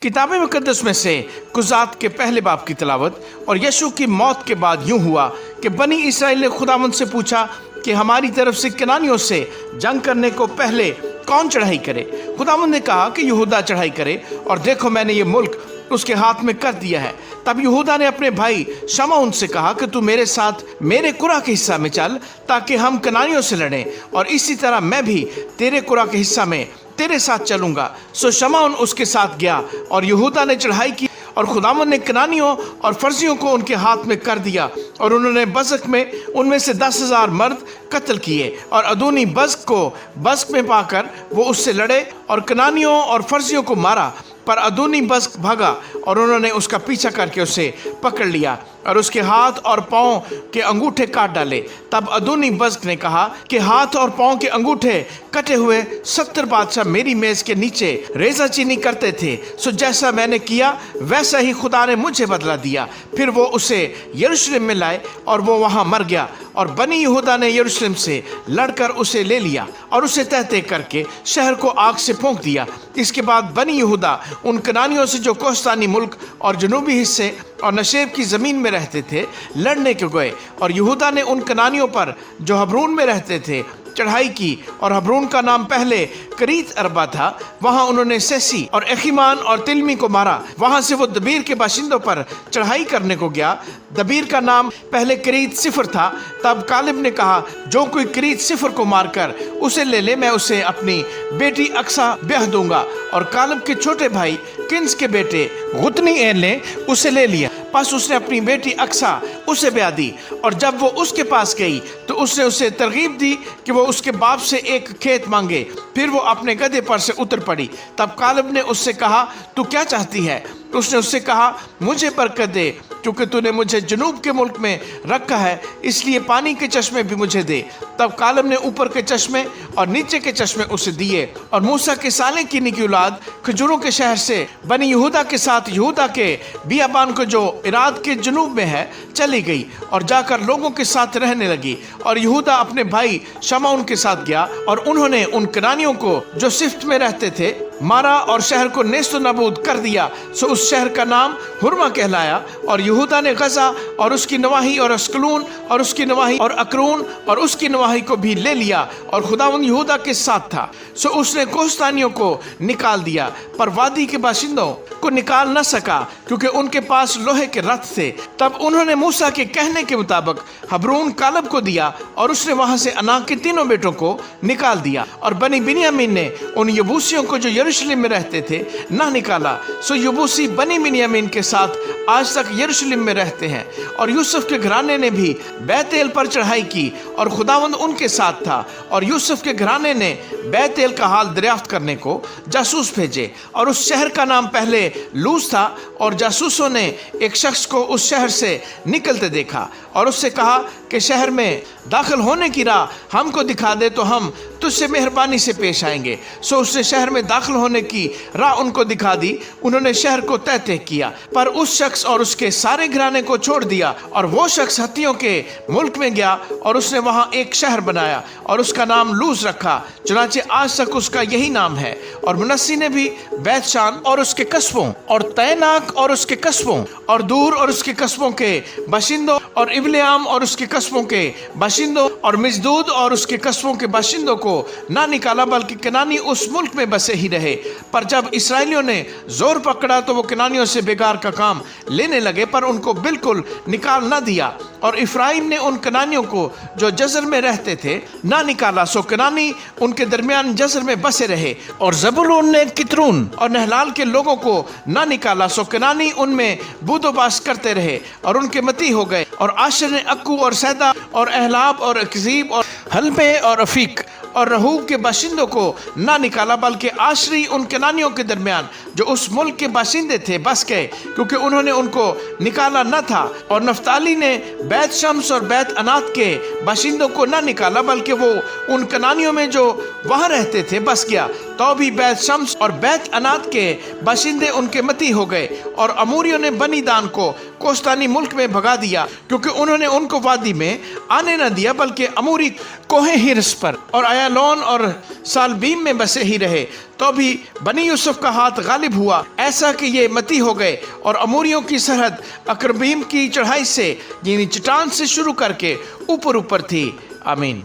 किताब मुकद्दस में से कुज़ात के पहले बाब की तिलावत। और यीशु की मौत के बाद यूं हुआ कि बनी इसराइल ने खुदावंद से पूछा कि हमारी तरफ से कनानियों से जंग करने को पहले कौन चढ़ाई करे। खुदावंद ने कहा कि यहूदा चढ़ाई करे, और देखो मैंने ये मुल्क उसके हाथ में कर दिया है। तब यहूदा ने अपने भाई शमऊन से कहा कि तू मेरे साथ मेरे कुरा के हिस्सा में चल, ताकि हम कनानियों से लड़ें, और इसी तरह मैं भी तेरे कुरा के हिस्सा में तेरे साथ चलूंगा। सो शमऊन उसके साथ गया, और यहूदा ने चढ़ाई की, और खुदावंद ने कनानियों और फर्जियों को उनके हाथ में कर दिया, और उन्होंने बज़क में उनमें से 10,000 मर्द कत्ल किए। और अदोनी बज़क को बज़क में पाकर वो उससे लड़े और कनानियों और फर्जियों को मारा। पर अदोनी बज़क भागा, और उन्होंने उसका पीछा करके उसे पकड़ लिया और उसके हाथ और पाँव के अंगूठे काट डाले। तब अदोनी बज़क ने कहा कि हाथ और पाँव के अंगूठे कटे हुए 70 बादशाह मेरी मेज के नीचे रेजा चीनी करते थे। सो जैसा मैंने किया वैसा ही खुदा ने मुझे बदला दिया। फिर वो उसे यरूशलेम में लाए, और वो वहाँ मर गया। और बनी यहूदा ने यरूशलेम से लड़कर उसे ले लिया, और उसे तहते करके शहर को आग से फूंक दिया। इसके बाद बनी यहूदा उन कनानियों से जो कोस्तानी मुल्क और जनूबी हिस्से और नशेब की ज़मीन में रहते थे लड़ने को गए। और यहूदा ने उन कनानियों पर जो हबरून में रहते थे चढ़ाई की, और हबरून का नाम पहले करीत अरबा था। वहां उन्होंने सेसी और एखीमान और तिलमी को मारा। वहां से वो दबीर के बाशिंदों पर चढ़ाई करने को गया। दबीर का नाम पहले करीत सिफर था। तब कालिब ने कहा, जो कोई करीत सिफर को मारकर उसे ले ले, मैं उसे अपनी बेटी अक्सा ब्याह दूंगा। और कालिब के छोटे भाई किन्स के बेटे गुतनी एल ने उसे ले लिया। बस उसने अपनी बेटी अक्सा उसे ब्याह दी। और जब वो उसके पास गई तो उसने उसे तरगीब दी कि वो उसके बाप से एक खेत मांगे। फिर वो अपने गधे पर से उतर पड़ी। तब कालिब ने उससे कहा, तू क्या चाहती है? उसने उससे कहा, मुझे बरकत दे, क्योंकि तूने मुझे जनूब के मुल्क में रखा है, इसलिए पानी के चश्मे भी मुझे दे। तब कालिब ने ऊपर के चश्मे और नीचे के चश्मे उसे दिए। और मूसा के साले कीनी की औलाद खजूरों के शहर से बनी यहूदा के साथ यहूदा के बियाबान को जो इराद के जनूब में है चली गई, और जाकर लोगों के साथ रहने लगी। और यहूदा अपने भाई शमऊन के साथ गया, और उन्होंने उन कनानियों को जो सिफ्त में रहते थे मारा, और शहर को नेस्त नाबूद कर दिया। सो उस शहर का नाम हुरमा कहलाया। और यहूदा ने गजा और उसकी नवाही और अस्कलून और उसकी नवाही और अकरून और उसकी नवाही को भी ले लिया, और खुदावंद यहूदा के साथ था। सो उसने कोस्तानियों को निकाल दिया, पर वादी के बाशिंदों को निकाल न सका, क्योंकि उनके पास लोहे के रथ थे। तब उन्होंने मूसा के कहने के मुताबिक हबरून कालब को दिया, और उसने वहां से अनाक के तीनों बेटों को निकाल दिया। और बनी बिन्यामीन ने उन यबूसियों को जो यरूशलेम में रहते थे ना निकाला। सो यबूसी बनी बिन्यामीन के साथ आज तक यरूशलेम में रहते हैं। और यूसुफ के घराने ने भी बैतेल पर चढ़ाई की, और खुदावंद उनके साथ था। और यूसुफ के घराने ने बैतेल का हाल दरियाफ्त करने को जासूस भेजे। और उस शहर का नाम पहले लूज था। और जासूसों ने एक शख्स को उस शहर से निकलते देखा, और उससे कहा कि शहर में दाखिल होने की राह हमको दिखा दे, तो हम तुझसे मेहरबानी से पेश आएंगे। सो उसने शहर में दाखिल होने की राह उनको दिखा दी। उन्होंने शहर को तय किया, पर उस शख्स और उसके सारे घराने को छोड़ दिया। और वो शख्स हत्तियों के मुल्क में गया, और उसने वहां एक शहर बनाया, और उसका नाम लूज रखा। चुनांचे आज तक उसका यही नाम है। और मनस्सी ने भी बैतशान और उसके कस्बों, और तैनाक और उसके कस्बों, और दूर और उसके कस्बों के बाशिंदों, और इब्लेआम और उसके कस्बों के बाशिंदों, और मिजदूद और उसके कस्बों के बाशिंदों को ना निकाला, बल्कि कनानी उस मुल्क में बसे ही रहे। पर जब इसराइलियों ने जोर पकड़ा तो वो कनानियों से बेगार का काम लेने लगे, पर उनको बिल्कुल निकाल ना दिया। और इफ्राइम ने उन कनानियों को जो जजर में रहते थे ना निकाला। सो कनानी उनके दरमियान जजर में बसे रहे। और जबूलून ने कितरून और नहलाल के लोगों को ना निकाला। सो कनानी उनमें बूदोबास करते रहे, और उनके मती हो गए। और आशर ने अक्कू और सैदा और अहलाब और अकजीब और हलबे और अफीक और रहूब के बाशिंदों को ना निकाला, बल्कि आशरी उन कनानियों के दरमियान जो उस मुल्क के बाशिंदे थे बस गए, क्योंकि उन्होंने उनको निकाला न था। और नफ्ताली ने बैत शम्स और बैत अनात के बाशिंदों को ना निकाला, बल्कि वो उन कनानियों में जो वहाँ रहते थे बस गया। तो भी बैत शम्स और बैत अनात के बाशिंदे उनके मती हो गए। और अमूरियों ने बनी दान को कोस्तानी मुल्क में भगा दिया, क्योंकि उन्होंने उनको वादी में आने न दिया, बल्कि अमूरी कोहे हिरस पर और अयालोन और सालबीम में बसे ही रहे। तो भी बनी यूसुफ का हाथ गालिब हुआ, ऐसा कि ये मती हो गए और अमूरियों की सरहद अक्रबीम की चढ़ाई से यानी चट्टान से शुरू करके ऊपर ऊपर थी। आमीन।